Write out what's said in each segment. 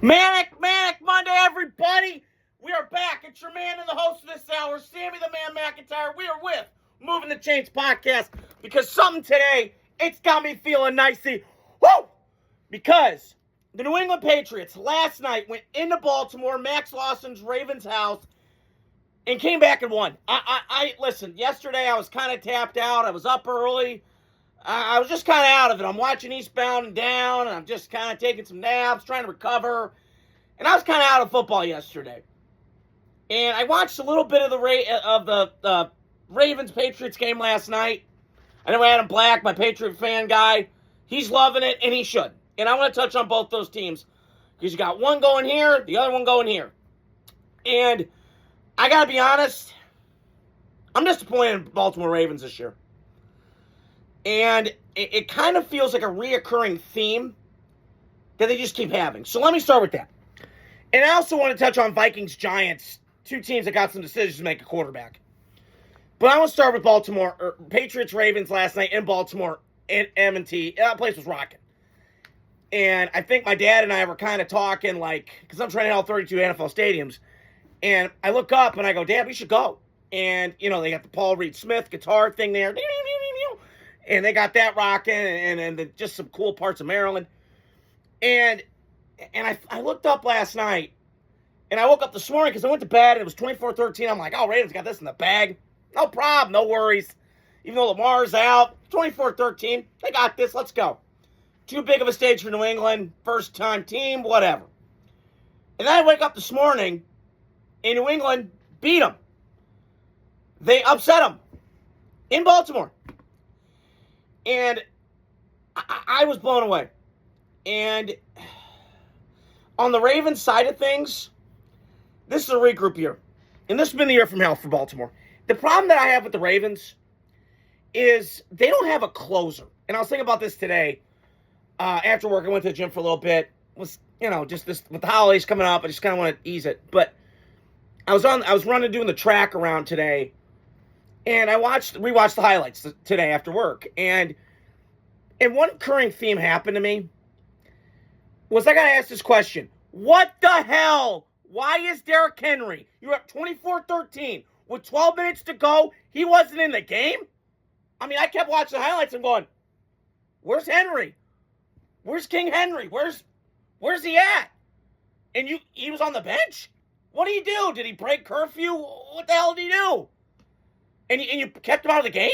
Manic Monday, everybody. We are back. It's your man and the host of this hour, Sammy the Man McIntyre. We are with Moving the Chains podcast because something today, it's got me feeling nicey. Woo! Because the New England Patriots last night went into Baltimore, Max Lawson's Ravens house, and came back and won. Listen, yesterday I was kind of tapped out. I was up early. I was just kind of out of it. I'm watching Eastbound and Down, and I'm just kind of taking some naps, trying to recover. And I was kind of out of football yesterday. And I watched a little bit of the Ravens-Patriots game last night. I know Adam Black, my Patriot fan guy. He's loving it, and he should. And I want to touch on both those teams because you got one going here, the other one going here. And I got to be honest, I'm disappointed in Baltimore Ravens this year. And it kind of feels like a reoccurring theme that they just keep having. So let me start with that. And I also want to touch on Vikings-Giants, two teams that got some decisions to make a quarterback. But I want to start with Patriots-Ravens last night in Baltimore at M&T. That place was rocking. And I think my dad and I were kind of talking because I'm trying to help 32 NFL stadiums. And I look up and I go, Dad, we should go. And, they got the Paul Reed Smith guitar thing there. And they got that rocking and just some cool parts of Maryland. And I looked up last night, and I woke up this morning because I went to bed, and it was 24-13. I'm like, oh, Ravens got this in the bag. No problem, no worries. Even though Lamar's out, 24-13, they got this, let's go. Too big of a stage for New England, first-time team, whatever. And then I wake up this morning, and New England beat them. They upset them in Baltimore. And I was blown away. And on the Ravens side of things, this is a regroup year. And this has been the year from hell for Baltimore. The problem that I have with the Ravens is they don't have a closer. And I was thinking about this today. After work, I went to the gym for a little bit. Was just this with the holidays coming up, I just kind of want to ease it. But I was doing the track around today. And I rewatched the highlights today after work. And one recurring theme happened to me was I got to ask this question. What the hell? Why is Derrick Henry? You're up 24-13 with 12 minutes to go. He wasn't in the game? I mean, I kept watching the highlights and going, where's Henry? Where's King Henry? Where's he at? And he was on the bench? What did he do? Did he break curfew? What the hell did he do? And you kept him out of the game?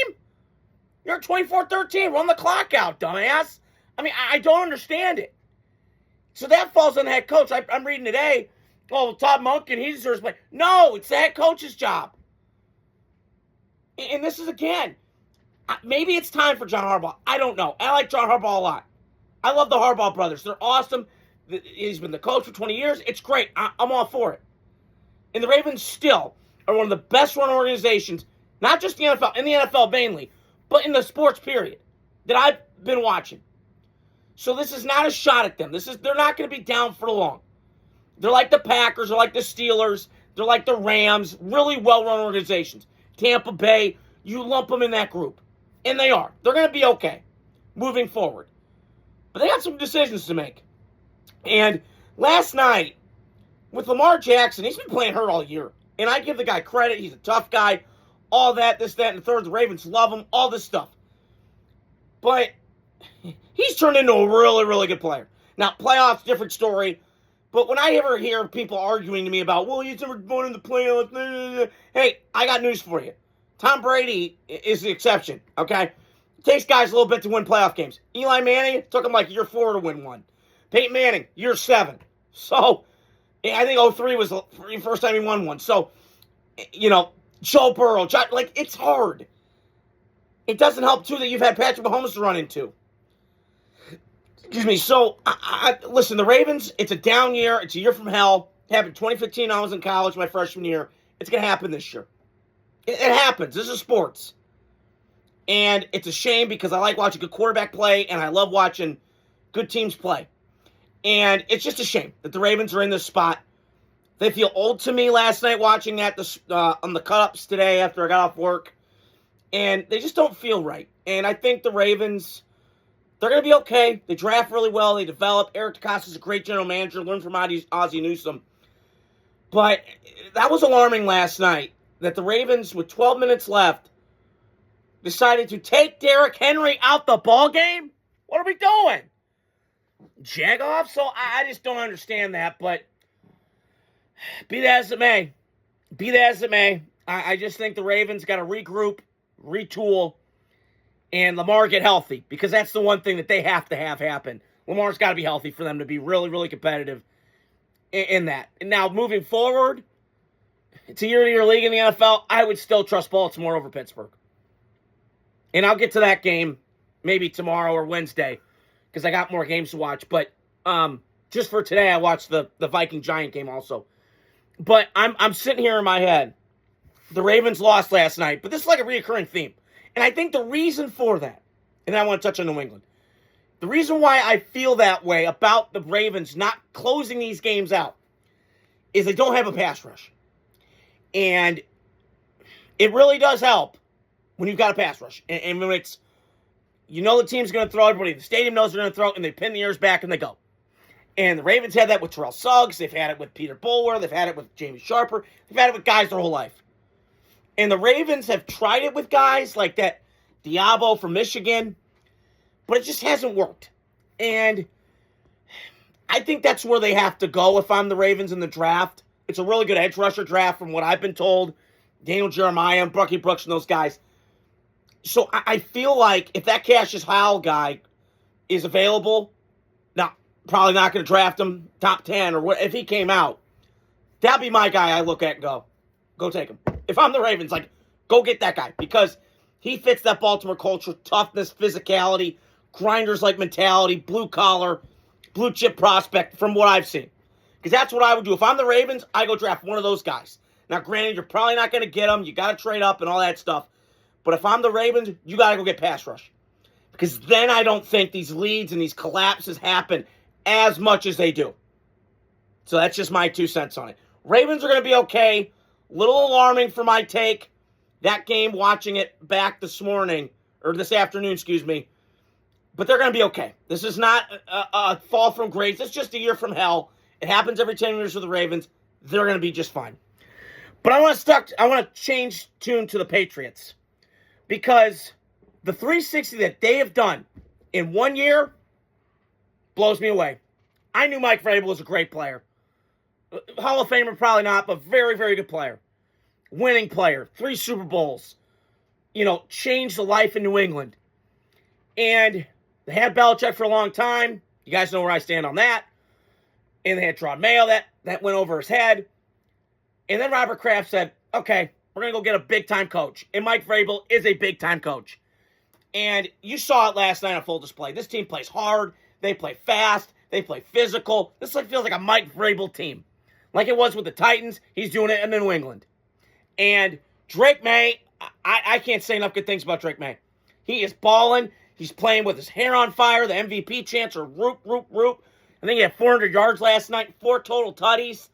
You're 24-13. Run the clock out, dumbass. I mean, I don't understand it. So that falls on the head coach. I'm reading today, Todd Monken, he deserves to play. No, it's the head coach's job. And this is, again, maybe it's time for John Harbaugh. I don't know. I like John Harbaugh a lot. I love the Harbaugh brothers. They're awesome. He's been the coach for 20 years. It's great. I'm all for it. And the Ravens still are one of the best-run organizations, not just the NFL, in the NFL mainly, but in the sports period that I've been watching. So this is not a shot at them. They're not going to be down for long. They're like the Packers, they're like the Steelers, they're like the Rams, really well-run organizations. Tampa Bay, you lump them in that group. And they are. They're going to be okay moving forward. But they got some decisions to make. And last night, with Lamar Jackson, he's been playing hurt all year. And I give the guy credit. He's a tough guy. All that, this, that, and the third. The Ravens love him. All this stuff. But he's turned into a really, really good player. Now, playoffs, different story. But when I ever hear people arguing to me about, well, he's never going in the playoffs. Hey, I got news for you. Tom Brady is the exception, okay? It takes guys a little bit to win playoff games. Eli Manning, it took him like year 4 to win one. Peyton Manning, year 7. So, I think 03 was the first time he won one. So, Joe Burrow, it's hard. It doesn't help, too, that you've had Patrick Mahomes to run into. Excuse me. So, listen, the Ravens, it's a down year. It's a year from hell. It happened 2015. I was in college my freshman year. It's going to happen this year. It happens. This is sports. And it's a shame because I like watching good quarterback play, and I love watching good teams play. And it's just a shame that the Ravens are in this spot. They feel old to me last night watching that on the cut-ups today after I got off work. And they just don't feel right. And I think the Ravens They're going to be okay. They draft really well. They develop. Eric DeCosta's a great general manager. Learned from Ozzie Newsome. But that was alarming last night that the Ravens, with 12 minutes left, decided to take Derrick Henry out the ball game. What are we doing? Jagoff? So I just don't understand that. But be that as it may. I just think the Ravens got to regroup, retool, and Lamar get healthy, because that's the one thing that they have to have happen. Lamar's got to be healthy for them to be really, really competitive in that. And now, moving forward, it's a year-to-year league in the NFL. I would still trust Baltimore over Pittsburgh. And I'll get to that game maybe tomorrow or Wednesday, because I got more games to watch. But just for today, I watched the Viking-Giant game also. But I'm sitting here in my head. The Ravens lost last night, but this is like a reoccurring theme. And I think the reason for that, and I want to touch on New England, the reason why I feel that way about the Ravens not closing these games out is they don't have a pass rush. And it really does help when you've got a pass rush. And when it's, you know the team's going to throw, everybody in the stadium knows they're going to throw, and they pin the ears back and they go. And the Ravens had that with Terrell Suggs. They've had it with Peter Bulwer. They've had it with Jamie Sharper. They've had it with guys their whole life. And the Ravens have tried it with guys like that Diabo from Michigan, but it just hasn't worked. And I think that's where they have to go if I'm the Ravens in the draft. It's a really good edge rusher draft from what I've been told. Daniel Jeremiah and Bucky Brooks and those guys. So I feel like if that Cassius Howell guy is available, now probably not going to draft him top 10 or what if he came out, that'd be my guy I look at and go take him. If I'm the Ravens, like, go get that guy, because he fits that Baltimore culture, toughness, physicality, grinders-like mentality, blue-collar, blue-chip prospect from what I've seen. Because that's what I would do. If I'm the Ravens, I go draft one of those guys. Now, granted, you're probably not going to get him. You got to trade up and all that stuff. But if I'm the Ravens, you got to go get pass rush. Because then I don't think these leads and these collapses happen as much as they do. So that's just my 2 cents on it. Ravens are going to be okay. Little alarming for my take. That game, watching it back this morning, or this afternoon, excuse me. But they're going to be okay. This is not a fall from grace. It's just a year from hell. It happens every 10 years with the Ravens. They're going to be just fine. But I want to change tune to the Patriots. Because the 360 that they have done in 1 year blows me away. I knew Mike Vrabel was a great player. Hall of Famer, probably not, but very, very good player. Winning player. 3 Super Bowls. Changed the life in New England. And they had Belichick for a long time. You guys know where I stand on that. And they had Rod Mayo. That went over his head. And then Robert Kraft said, okay, we're going to go get a big-time coach. And Mike Vrabel is a big-time coach. And you saw it last night on full display. This team plays hard. They play fast. They play physical. This feels like a Mike Vrabel team. Like it was with the Titans, he's doing it in New England. And Drake May, I can't say enough good things about Drake May. He is balling. He's playing with his hair on fire. The MVP chants are roop, roop, roop. I think he had 400 yards last night, 4 total tutties.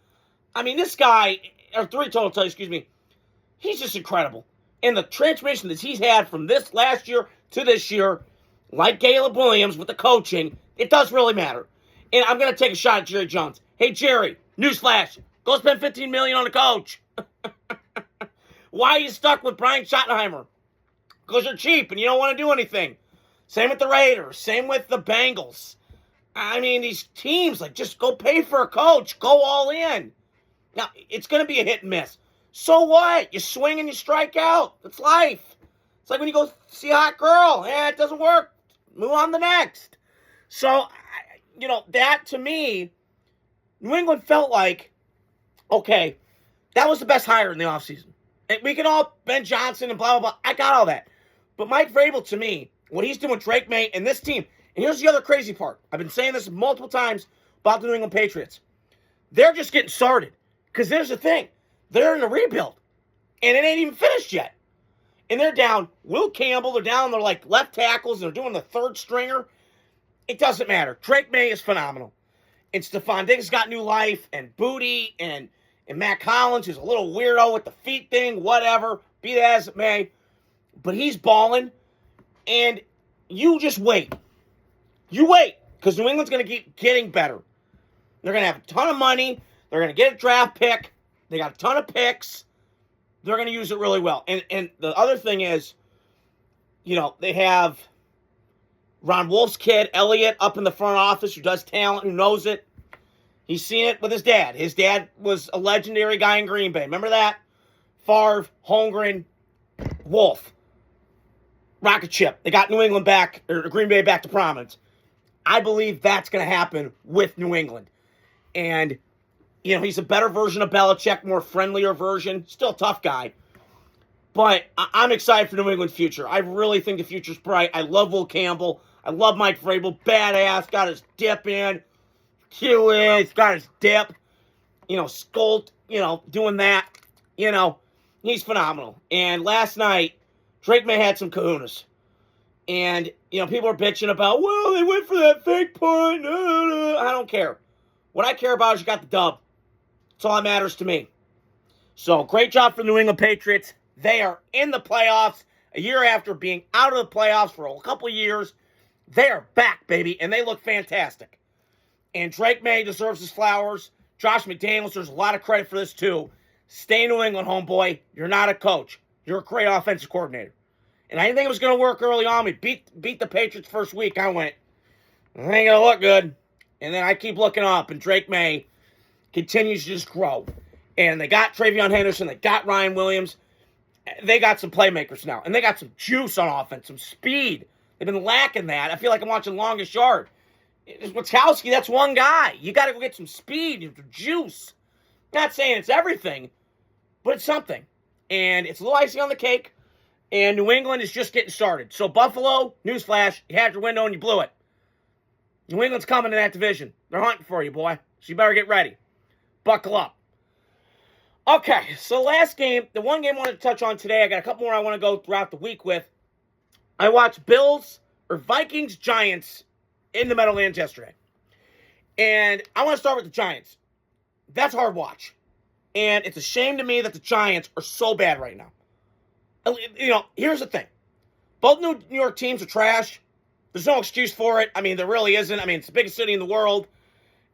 I mean, this guy, or 3 total tutties, excuse me, he's just incredible. And the transmission that he's had from this last year to this year, like Caleb Williams with the coaching, it does really matter. And I'm going to take a shot at Jerry Jones. Hey, Jerry. Newsflash, go spend $15 million on a coach. Why are you stuck with Brian Schottenheimer? Because you're cheap and you don't want to do anything. Same with the Raiders. Same with the Bengals. I mean, these teams, just go pay for a coach. Go all in. Now, it's going to be a hit and miss. So what? You swing and you strike out. It's life. It's like when you go see a hot girl. It doesn't work. Move on to the next. So, that to me, New England felt like, okay, that was the best hire in the offseason. And we can all, Ben Johnson and blah, blah, blah. I got all that. But Mike Vrabel, to me, what he's doing with Drake May and this team, and here's the other crazy part. I've been saying this multiple times about the New England Patriots. They're just getting started. Because there's the thing. They're in a rebuild. And it ain't even finished yet. And they're down Will Campbell. They're down their left tackles. They're doing the third stringer. It doesn't matter. Drake May is phenomenal. And Stephon Diggs got new life, and Booty, and Matt Collins, who's a little weirdo with the feet thing, whatever, be that as it may. But he's balling, and you just wait. You wait, because New England's going to keep getting better. They're going to have a ton of money. They're going to get a draft pick. They got a ton of picks. They're going to use it really well. And the other thing is, they have Ron Wolf's kid, Elliott, up in the front office who does talent, who knows it. He's seen it with his dad. His dad was a legendary guy in Green Bay. Remember that? Favre, Holmgren, Wolf. Rocket ship. They got New England back, or Green Bay back to prominence. I believe that's going to happen with New England. And, he's a better version of Belichick, more friendlier version. Still a tough guy. But I'm excited for New England's future. I really think the future's bright. I love Will Campbell. I love Mike Vrabel. Badass. Got his dip in. He's got his dip. Scold, doing that. He's phenomenal. And last night, Drake May had some kahunas. And, people are bitching about, well, they went for that fake punt. I don't care. What I care about is you got the dub. That's all that matters to me. So, great job for the New England Patriots. They are in the playoffs a year after being out of the playoffs for a couple of years. They are back, baby, and they look fantastic. And Drake May deserves his flowers. Josh McDaniels deserves a lot of credit for this, too. Stay in New England, homeboy. You're not a coach. You're a great offensive coordinator. And I didn't think it was going to work early on. We beat the Patriots first week. I went, it ain't going to look good. And then I keep looking up, and Drake May continues to just grow. And they got Travion Henderson. They got Ryan Williams. They got some playmakers now. And they got some juice on offense, some speed. They've been lacking that. I feel like I'm watching Longest Yard. Witkowski, that's one guy. You got to go get some speed, some juice. Not saying it's everything, but it's something. And it's a little icing on the cake. And New England is just getting started. So Buffalo, newsflash, you had your window and you blew it. New England's coming in that division. They're hunting for you, boy. So you better get ready. Buckle up. Okay, so last game, the one game I wanted to touch on today, I got a couple more I want to go throughout the week with. I watched Vikings, Giants in the Meadowlands yesterday. And I want to start with the Giants. That's hard watch. And it's a shame to me that the Giants are so bad right now. Here's the thing. Both New York teams are trash. There's no excuse for it. I mean, there really isn't. I mean, it's the biggest city in the world.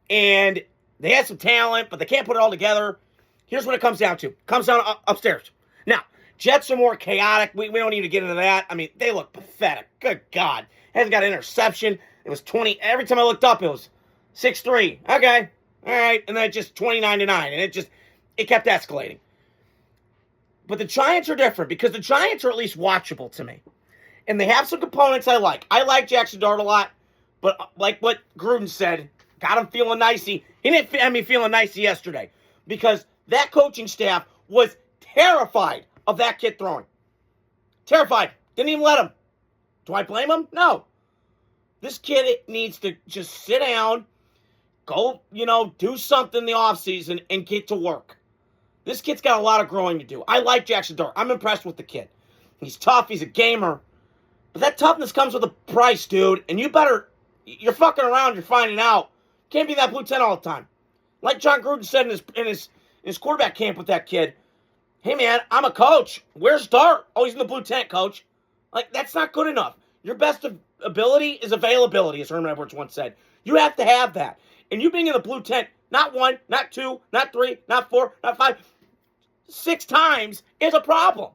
And they had some talent, but they can't put it all together. Here's what it comes down to. It comes down upstairs. Now, Jets are more chaotic. We don't need to get into that. I mean, they look pathetic. Good God. Hasn't got an interception. It was 20. Every time I looked up, it was 6-3. Okay. All right. And then just 29-9. And it kept escalating. But the Giants are different because the Giants are at least watchable to me. And they have some components I like. I like Jackson Dart a lot. But like what Gruden said, got him feeling nicey. He didn't have me feeling nicey yesterday. Because that coaching staff was terrified of that kid throwing. Terrified. Didn't even let him. Do I blame him? No. This kid needs to just sit down, go, do something in the offseason and get to work. This kid's got a lot of growing to do. I like Jackson Dart. I'm impressed with the kid. He's tough. He's a gamer. But that toughness comes with a price, dude. And you're fucking around. You're finding out. Can't be that blue 10 all the time. Like John Gruden said in his quarterback camp with that kid. Hey, man, I'm a coach. Where's Dart? Oh, he's in the blue tent, coach. Like, that's not good enough. Your best ability is availability, as Herman Edwards once said. You have to have that. And you being in the blue tent, not 1, not 2, not 3, not 4, not 5, 6 times is a problem.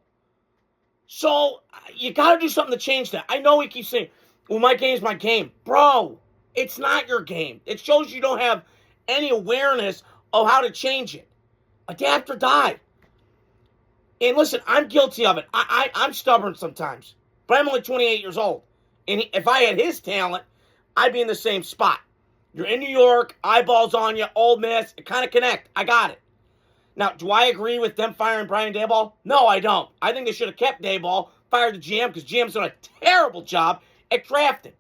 So, you got to do something to change that. I know he keeps saying, well, my game's my game. Bro, it's not your game. It shows you don't have any awareness of how to change it. Adapt or die. And listen, I'm guilty of it. I'm stubborn sometimes. But I'm only 28 years old. And if I had his talent, I'd be in the same spot. You're in New York, eyeballs on you, Ole Miss, it kind of connect. I got it. Now, do I agree with them firing Brian Daboll? No, I don't. I think they should have kept Daboll, fired the GM, because GM's done a terrible job at drafting.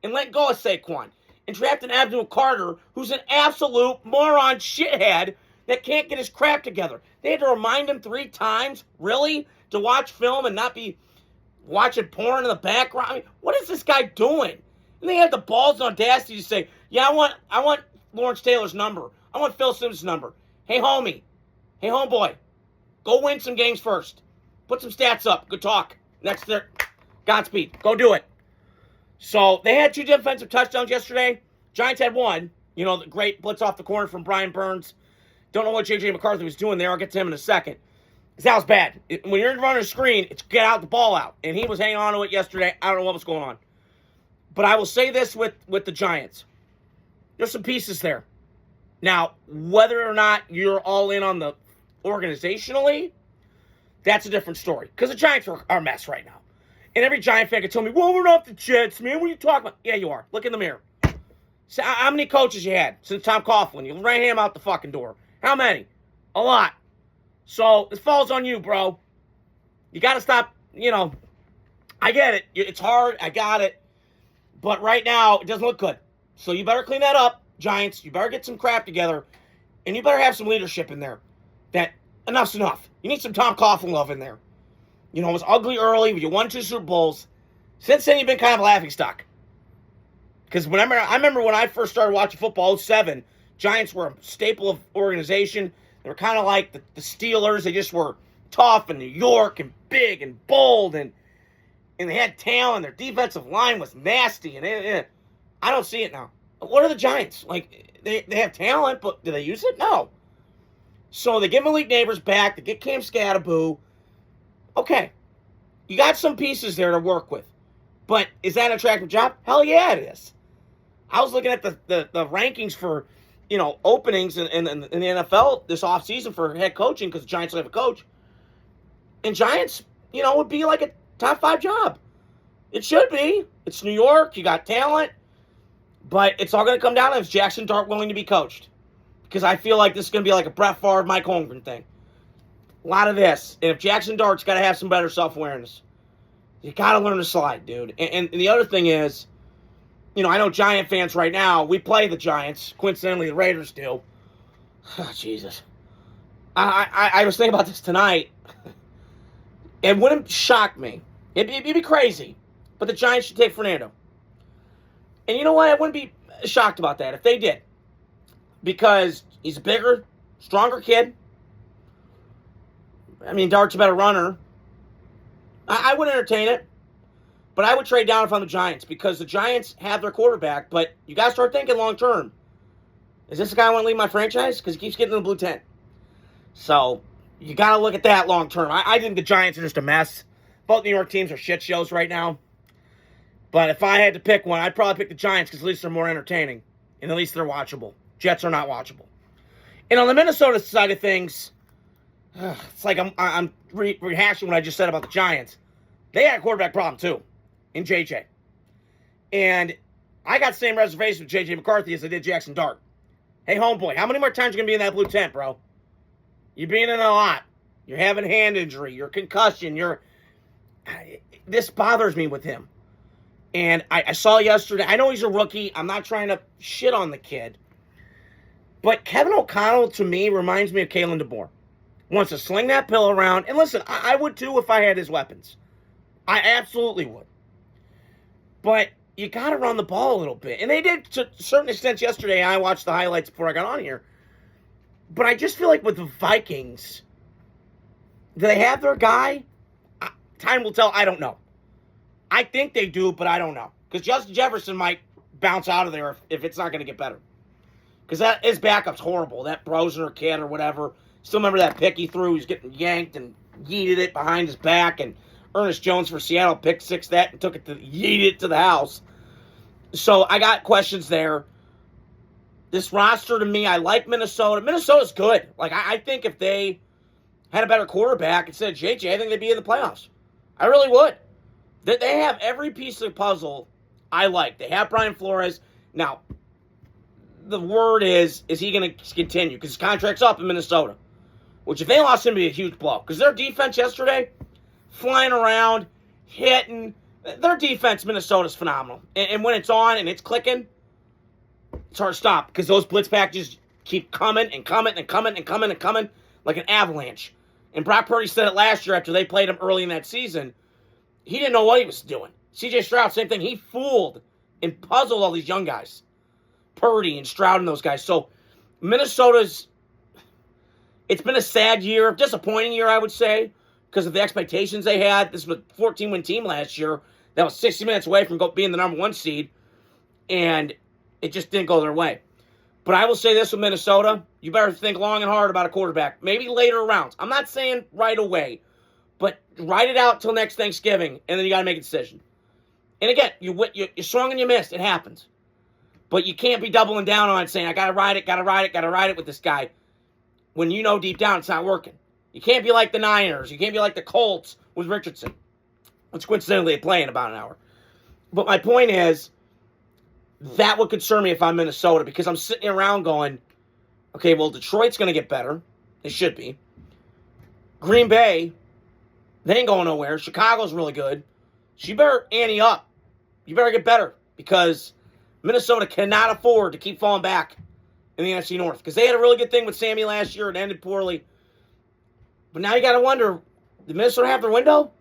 And let go of Saquon. And drafting Abdul Carter, who's an absolute moron shithead that can't get his crap together. They had to remind him 3 times, really, to watch film and not be watching porn in the background. I mean, what is this guy doing? And they had the balls and audacity to say, yeah, I want Lawrence Taylor's number. I want Phil Simms' number. Hey, homie. Hey, homeboy. Go win some games first. Put some stats up. Good talk. Next there. Godspeed. Go do it. So they had 2 defensive touchdowns yesterday. Giants had 1. You know, the great blitz off the corner from Brian Burns. Don't know what J.J. McCarthy was doing there. I'll get to him in a second. That was bad. When you're running a screen, it's get out the ball out. And he was hanging on to it yesterday. I don't know what was going on. But I will say this with the Giants. There's some pieces there. Now, whether or not you're all in on the organizationally, that's a different story. Because the Giants are a mess right now. And every Giant fan can tell me, well, we're not the Jets, man. What are you talking about? Yeah, you are. Look in the mirror. So, how many coaches you had since Tom Coughlin? You ran him out the fucking door. How many? A lot. So, this falls on you, bro. You got to stop, I get it. It's hard. I got it. But right now, it doesn't look good. So, you better clean that up, Giants. You better get some crap together. And you better have some leadership in there. That enough's enough. You need some Tom Coughlin love in there. It was ugly early. You won 2 Super Bowls. Since then, you've been kind of a laughingstock. Because I remember when I first started watching football, 2007, Giants were a staple of organization. They were kind of like the Steelers. They just were tough in New York and big and bold. And they had talent. Their defensive line was nasty. And I don't see it now. What are the Giants? Like, they have talent, but do they use it? No. So they get Malik Neighbors back. They get Cam Scatterboo. Okay. You got some pieces there to work with. But is that an attractive job? Hell yeah, it is. I was looking at the rankings for, openings in the NFL this offseason for head coaching because the Giants don't have a coach. And Giants, would be like a top 5 job. It should be. It's New York. You got talent. But it's all going to come down to is Jackson Dart willing to be coached. Because I feel like this is going to be like a Brett Favre, Mike Holmgren thing. A lot of this. And if Jackson Dart's got to have some better self-awareness. You got to learn to slide, dude. And the other thing is, I know Giant fans right now, we play the Giants. Coincidentally, the Raiders do. Oh, Jesus. I was thinking about this tonight. It wouldn't shock me. It'd be crazy. But the Giants should take Fernando. And you know what? I wouldn't be shocked about that if they did. Because he's a bigger, stronger kid. I mean, Dart's a better runner. I would entertain it. But I would trade down if I'm the Giants because the Giants have their quarterback, but you got to start thinking long term. Is this the guy I want to leave my franchise? Because he keeps getting in the blue tent. So you got to look at that long term. I think the Giants are just a mess. Both New York teams are shit shows right now. But if I had to pick one, I'd probably pick the Giants because at least they're more entertaining. And at least they're watchable. Jets are not watchable. And on the Minnesota side of things, it's like I'm rehashing what I just said about the Giants. They had a quarterback problem too. In JJ. And I got the same reservation with JJ McCarthy as I did Jackson Dart. Hey, homeboy, how many more times are you going to be in that blue tent, bro? You're being in a lot. You're having hand injury. You're concussion. This bothers me with him. And I saw yesterday, I know he's a rookie. I'm not trying to shit on the kid. But Kevin O'Connell, to me, reminds me of Kalen DeBoer. Wants to sling that pill around. And listen, I would too if I had his weapons. I absolutely would. But you got to run the ball a little bit. And they did to a certain extent yesterday. I watched the highlights before I got on here. But I just feel like with the Vikings, do they have their guy? Time will tell. I don't know. I think they do, but I don't know. Because Justin Jefferson might bounce out of there if it's not going to get better. Because his backup's horrible. That Brosner kid or whatever. Still remember that pick he threw? He was getting yanked and yeeted it behind his back. And Ernest Jones for Seattle picked 6 that and took it to yeet it to the house. So I got questions there. This roster to me, I like Minnesota. Minnesota's good. Like I think if they had a better quarterback instead of JJ, I think they'd be in the playoffs. I really would. They have every piece of the puzzle I like. They have Brian Flores. Now, the word is he going to continue? Because his contract's up in Minnesota. Which if they lost him, would be a huge blow. Because their defense yesterday, flying around, hitting. Their defense, Minnesota's phenomenal. And when it's on and it's clicking, it's hard to stop because those blitz packages keep coming and coming and coming and coming and coming like an avalanche. And Brock Purdy said it last year after they played him early in that season. He didn't know what he was doing. C.J. Stroud, same thing. He fooled and puzzled all these young guys. Purdy and Stroud and those guys. So Minnesota's, it's been a sad year, disappointing year, I would say. Because of the expectations they had. This was a 14-win team last year. that was 60 minutes away from being the number 1 seed, and it just didn't go their way. But I will say this with Minnesota, you better think long and hard about a quarterback. Maybe later rounds. I'm not saying right away, but write it out till next Thanksgiving, and then you got to make a decision. And again, you swung and you missed. It happens. But you can't be doubling down on it, saying, I got to ride it with this guy, when you know deep down it's not working. You can't be like the Niners. You can't be like the Colts with Richardson, which coincidentally they play in about an hour. But my point is, that would concern me if I'm Minnesota, because I'm sitting around going, okay, well, Detroit's going to get better. They should be. Green Bay, they ain't going nowhere. Chicago's really good. So you better ante up. You better get better, because Minnesota cannot afford to keep falling back in the NFC North, because they had a really good thing with Sammy last year and ended poorly. But now you got to wonder, did Minnesota have their window?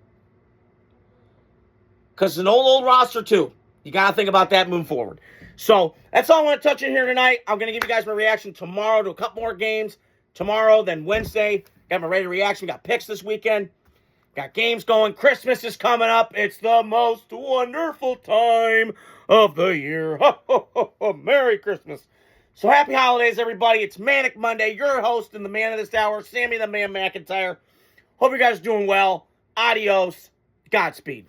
Because it's an old roster, too. You got to think about that moving forward. So that's all I want to touch on here tonight. I'm going to give you guys my reaction tomorrow to a couple more games. Tomorrow, then Wednesday. Got my regular reaction. We got picks this weekend. Got games going. Christmas is coming up. It's the most wonderful time of the year. Ho, ho, ho, ho. Merry Christmas. So happy holidays, everybody. It's Manic Monday. Your host and the man of this hour, Sammy the Man McIntyre. Hope you guys are doing well. Adios. Godspeed.